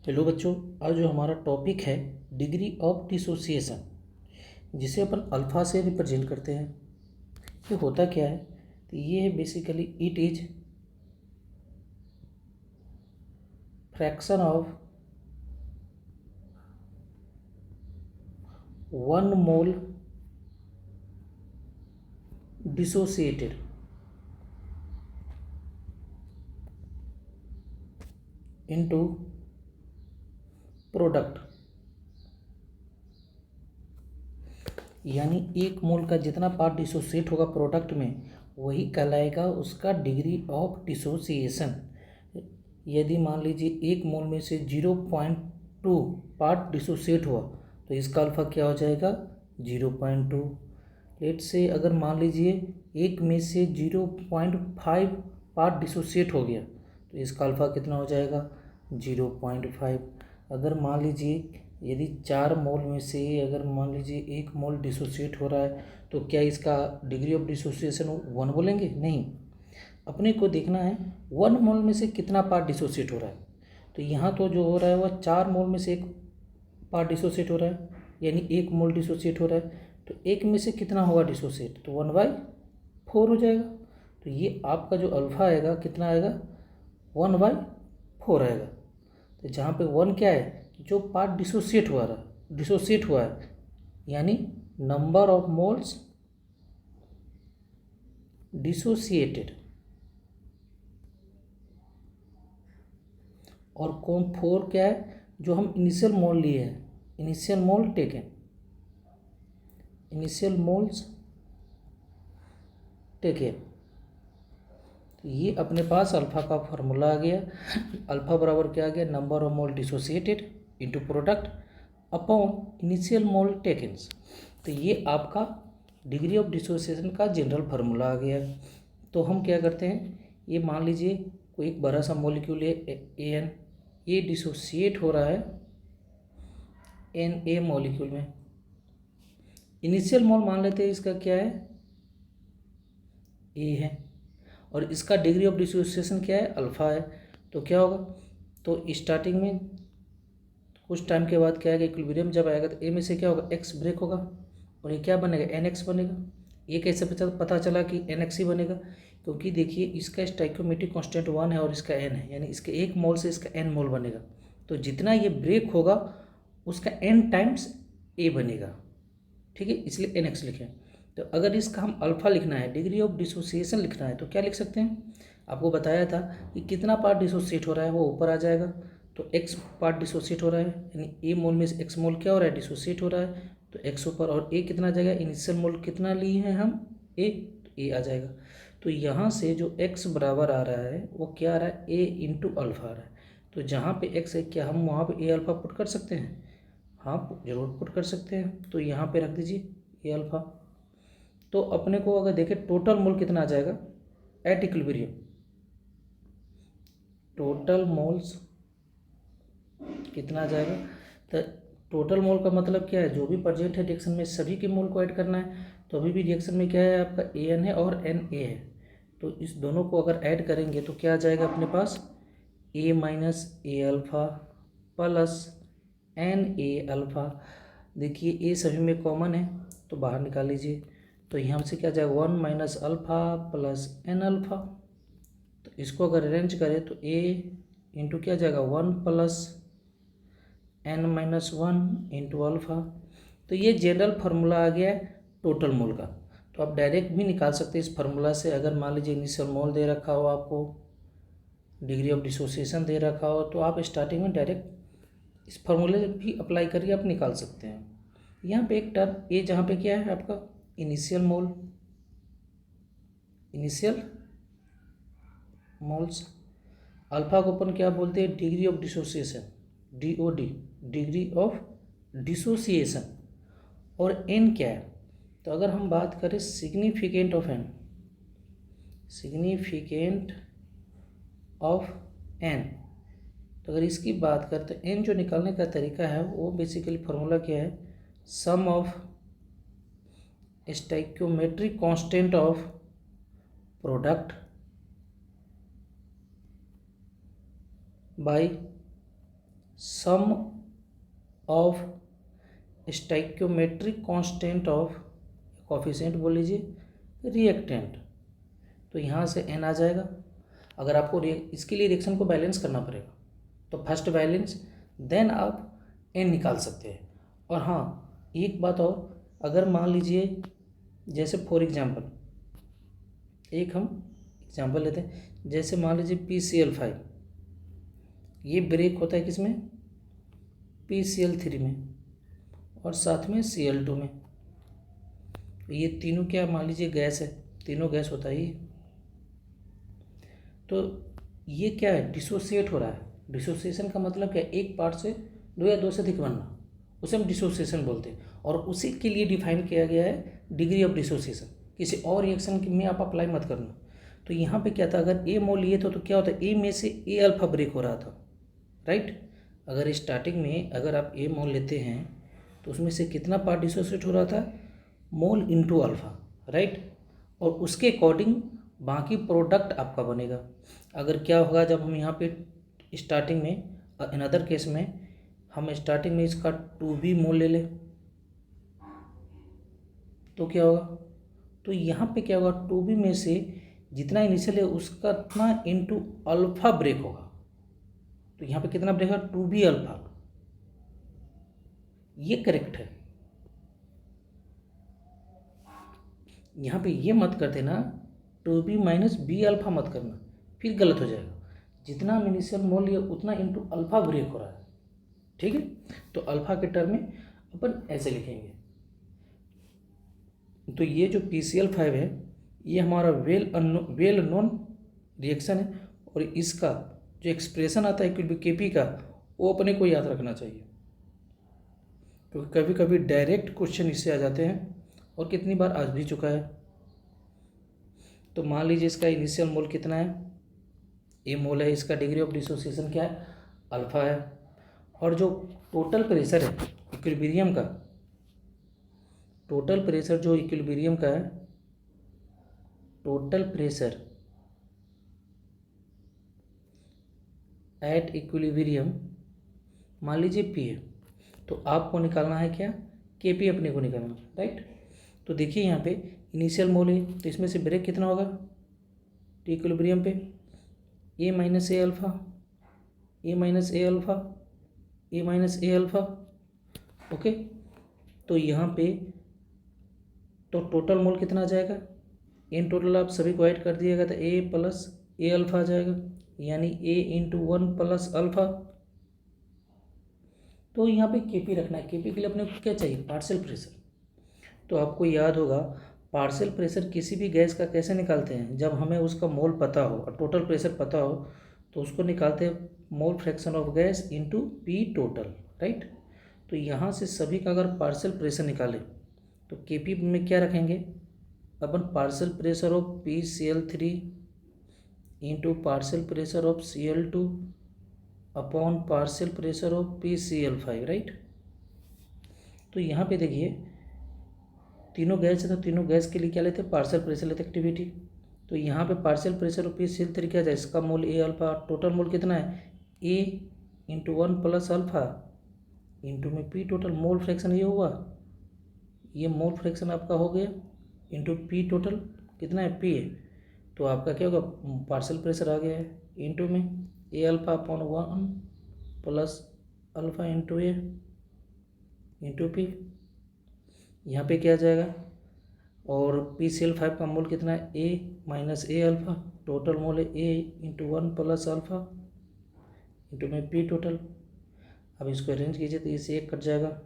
Hello बच्चों, आज जो हमारा टॉपिक है डिग्री ऑफ डिसोसिएशन, जिसे अपन अल्फ़ा से रिप्रेजेंट करते हैं। ये होता क्या है? तो ये है basically it is fraction of 1 mole dissociated into product. यानी 1 मोल का जितना पार्ट डिसोसिएट होगा प्रोडक्ट में, वही कहलाएगा उसका डिग्री ऑफ डिसोसिएशन। यदि मान लीजिए 1 मोल में से 0.2 पार्ट डिसोसिएट हुआ तो इसका अल्फ़ा क्या हो जाएगा? 0.2। लेट से अगर मान लीजिए 1 में से 0.5 पार्ट डिसोसिएट हो गया तो इसका अल्फ़ा कितना हो जाएगा? 0.5। अगर मान लीजिए यदि 4 मोल में से अगर मान लीजिए 1 मोल डिसोसिएट हो रहा है तो क्या इसका डिग्री ऑफ डिसोसिएशन 1 बोलेंगे? नहीं, अपने को देखना है 1 मोल में से कितना पार्ट डिसोसिएट हो रहा है। तो यहाँ तो जो हो रहा है वह 4 मोल में से 1 पार्ट डिसोसिएट हो रहा है, यानी 1 मोल डिसोसिएट हो रहा है। तो 1 में से कितना होगा डिसोसिएट? तो 1/4 हो जाएगा। तो ये आपका जो अल्फ़ा आएगा कितना आएगा? 1/4 आएगा। तो जहाँ पे 1 क्या है? जो पार्ट डिसोसिएट हुआ है, यानी नंबर ऑफ मोल्स डिसोसिएटेड। और 4 क्या है? जो हम इनिशियल मोल लिए हैं, इनिशियल मोल टेकन, इनिशियल मोल्स टेकन। तो ये अपने पास अल्फ़ा का फार्मूला आ गया। अल्फ़ा बराबर क्या आ गया? Number of mole dissociated into product upon initial mole taken. तो ये आपका डिग्री ऑफ डिसोसिएशन का जनरल फार्मूला आ गया। तो हम क्या करते हैं, ये मान लीजिए कोई एक बड़ा सा मॉलिक्यूल है एन, ये डिसोसिएट हो रहा है एन ए मॉलिक्यूल में। इनिशियल मोल मान लेते हैं इसका क्या है? ए है, और इसका डिग्री ऑफ डिसोसिएशन क्या है? अल्फ़ा है। तो क्या होगा? तो स्टार्टिंग में कुछ टाइम के बाद क्या आएगा? इक्विलिब्रियम जब आएगा तो ए में से क्या होगा? एक्स ब्रेक होगा और ये क्या बनेगा? एन एक्स बनेगा। ये कैसे पता चला कि एन एक्स ही बनेगा? क्योंकि देखिए इसका स्टाइकोमेट्रिक कांस्टेंट 1 है और इसका एन है, यानी इसके 1 मोल से इसका एन मोल बनेगा। तो जितना ये ब्रेक होगा उसका एन टाइम्स ए बनेगा, ठीक है, इसलिए एन एक्स लिखें। तो अगर इसका हम अल्फ़ा लिखना है, डिग्री ऑफ डिसोसिएशन लिखना है, तो क्या लिख सकते हैं? आपको बताया था कि कितना पार्ट डिसोसिएट हो रहा है वो ऊपर आ जाएगा। तो एक्स पार्ट डिसोसिएट हो रहा है, यानी ए मोल में से एक्स मोल क्या हो रहा है? डिसोसिएट हो रहा है। तो एक्स ऊपर, और ए कितना आ जाएगा? इनिशियल मोल कितना लिए हैं हम? ए, तो ए आ जाएगा। तो यहाँ से जो एक्स बराबर आ रहा है वो क्या आ रहा है? ए इंटू अल्फ़ा आ रहा है। तो जहाँ पे एक्स है, क्या हम वहाँ पे ए अल्फ़ा पुट कर सकते हैं? हाँ, जरूर पुट कर सकते हैं। तो यहाँ पे रख दीजिए ए अल्फ़ा। तो अपने को अगर देखें टोटल मोल कितना आ जाएगा एट इक्विलिब्रियम? टोटल मोल्स कितना आ जाएगा? तो टोटल मोल का मतलब क्या है? जो भी प्रेजेंट है रिएक्शन में सभी के मोल को ऐड करना है। तो अभी भी रिएक्शन में क्या है आपका? ए एन है और एन ए है। तो इस दोनों को अगर ऐड करेंगे तो क्या आ जाएगा अपने पास? A minus A alpha plus n A alpha. देखिए ए सभी में कॉमन है तो बाहर निकाल लीजिए। तो यहाँ से क्या जाएगा? 1 minus alpha plus n alpha. तो इसको अगर अरेंज करें तो ए इंटू क्या जाएगा? 1 plus n minus 1 into alpha. तो ये जनरल फार्मूला आ गया है टोटल मोल का। तो आप डायरेक्ट भी निकाल सकते हैं इस फार्मूला से। अगर मान लीजिए इनिशियल मोल दे रखा हो, आपको डिग्री ऑफ डिसोसिएशन दे रखा हो, तो आप स्टार्टिंग में डायरेक्ट इस फार्मूले भी अप्लाई करके आप निकाल सकते हैं। यहाँ पे एक टर्म ए, जहाँ पे क्या है आपका? Initial mole, initial moles. Alpha को अपन क्या बोलते हैं? Degree of dissociation, DOD, degree of dissociation. और एन क्या है? तो अगर हम बात करें significant of n, significant of n, तो अगर इसकी बात करें तो एन जो निकालने का तरीका है वो बेसिकली फार्मूला क्या है? Sum of stoichiometric constant of product by sum of stoichiometric constant of coefficient बोल लीजिए रिएक्टेंट। तो यहाँ से n आ जाएगा। अगर आपको इसके लिए रिएक्शन को बैलेंस करना पड़ेगा तो फर्स्ट बैलेंस देन आप n निकाल सकते हैं। और हाँ एक बात और, अगर मान लीजिए जैसे फॉर एग्जांपल एक हम एग्जांपल लेते हैं, जैसे मान लीजिए PCl5 ये ब्रेक होता है किसमें, PCl3 में और साथ में Cl2 में। ये तीनों क्या मान लीजिए गैस है, तीनों गैस होता है ये। तो ये क्या है, डिसोसिएट हो रहा है। डिसोसिएशन का मतलब क्या है, एक पार्ट से दो या दो से अधिक बनना, उसे हम डिसोसिएशन बोलते हैं। और उसी के लिए डिफाइन किया गया है डिग्री ऑफ डिसोसिएशन। किसी और रिएक्शन में आप अप्लाई मत करना। तो यहाँ पे क्या था, अगर ए मोल लिए तो क्या होता है, ए में से ए अल्फा ब्रेक हो रहा था, राइट। अगर स्टार्टिंग में अगर आप ए मोल लेते हैं तो उसमें से कितना पार्ट डिसोसिएट हो रहा था, मोल इंटू अल्फा, राइट। और उसके अकॉर्डिंग बाकी प्रोडक्ट आपका बनेगा। अगर क्या होगा, जब हम यहाँ पे स्टार्टिंग में इन अदर केस में हम स्टार्टिंग में इसका 2b मोल ले लें तो क्या होगा, तो यहाँ पे क्या होगा, 2b में से जितना इनिशियल है उसका इतना इंटू अल्फा ब्रेक होगा। तो यहाँ पे कितना ब्रेक होगा, 2b अल्फा। ये करेक्ट है। यहाँ पे ये मत कर देना 2b माइनस b अल्फा मत करना, फिर गलत हो जाएगा। जितना हम इनिशियल मोल लिया उतना इंटू अल्फा ब्रेक हो रहा है, ठीक है। तो अल्फा के टर्म में अपन ऐसे लिखेंगे। तो ये जो PCl5 है ये हमारा वेल नोन रिएक्शन है। और इसका जो एक्सप्रेशन आता है Kp का, वो अपने को याद रखना चाहिए, क्योंकि कभी कभी डायरेक्ट क्वेश्चन इससे आ जाते हैं और कितनी बार आ भी चुका है। तो मान लीजिए इसका इनिशियल मोल कितना है, ए मोल है, इसका डिग्री ऑफ डिसोसिएशन क्या है, अल्फा है। और जो टोटल प्रेशर है इक्विलिब्रियम का, टोटल प्रेशर जो इक्विलिब्रियम का है, टोटल प्रेशर एट इक्विलिब्रियम मान लीजिए P है, तो आपको निकालना है क्या, Kp अपने को निकालना, राइट। तो देखिए यहाँ पे इनिशियल मोल है तो इसमें से ब्रेक कितना होगा टी इक्विलिब्रियम पे, ए माइनस ए अल्फा, ए माइनस ए अल्फा, ए माइनस ए अल्फा, ओके। तो यहाँ पे तो टोटल मोल कितना आ जाएगा, इन टोटल आप सभी को ऐड कर दिएगा तो ए प्लस ए अल्फा आ जाएगा, यानी ए इंटू 1 प्लस अल्फा। तो यहाँ पे Kp रखना है। Kp के लिए अपने को क्या चाहिए, पार्शियल प्रेशर। तो आपको याद होगा पार्शियल प्रेशर किसी भी गैस का कैसे निकालते हैं, जब हमें उसका मोल पता हो और टोटल प्रेशर पता हो तो उसको निकालते हैं mole fraction of gas into P total, right. तो यहाँ से सभी का अगर पार्शियल प्रेशर निकालें तो Kp में क्या रखेंगे अपन, partial pressure of PCl3 into partial pressure of Cl2 upon partial pressure of PCl5, right. तो यहाँ पे देखिए तीनों गैस है तो तीनों गैस के लिए क्या लेते हैं, पार्शियल प्रेशर लेते एक्टिविटी। तो यहाँ पे पार्शियल प्रेशर ऑफ PCl3 क्या है, इसका मोल ए अल्फा, टोटल मोल कितना है ए इंटू 1 प्लस अल्फा इंटू में पी टोटल, मोल फ्रैक्शन ये हुआ, ये मोल फ्रैक्शन आपका हो गया इंटू पी टोटल कितना है पी है। तो आपका क्या होगा, पार्शियल प्रेशर आ गया है इंटू में A alpha upon 1 plus alpha into A into P. यहाँ पे क्या आ जाएगा, और PCl5 का मोल कितना है ए माइनस ए अल्फा, टोटल मोल है ए इंटू 1 प्लस अल्फा इंटू में पी टोटल। अब इसको अरेंज कीजिए तो इससे एक कट जाएगा,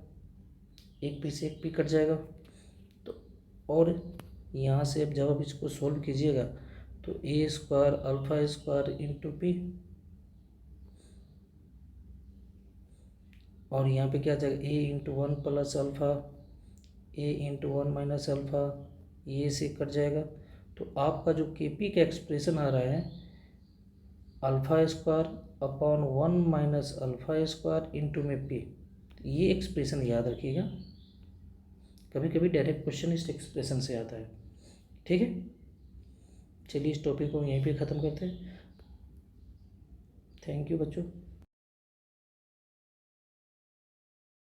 एक पी से एक पी कट जाएगा। तो और यहाँ से अब जब आप इसको सोल्व कीजिएगा तो A square alpha square into P, और यहाँ पे क्या आ जाएगा A into 1 plus alpha, A into 1 minus alpha, ये से कट जाएगा। तो आपका जो Kp का एक्सप्रेशन आ रहा है alpha square upon 1 minus alpha square into में पी। ये एक्सप्रेशन याद रखिएगा, कभी कभी डायरेक्ट क्वेश्चन इस एक्सप्रेशन से आता है, ठीक है। चलिए इस टॉपिक को यहीं पे ख़त्म करते हैं। थैंक यू बच्चों।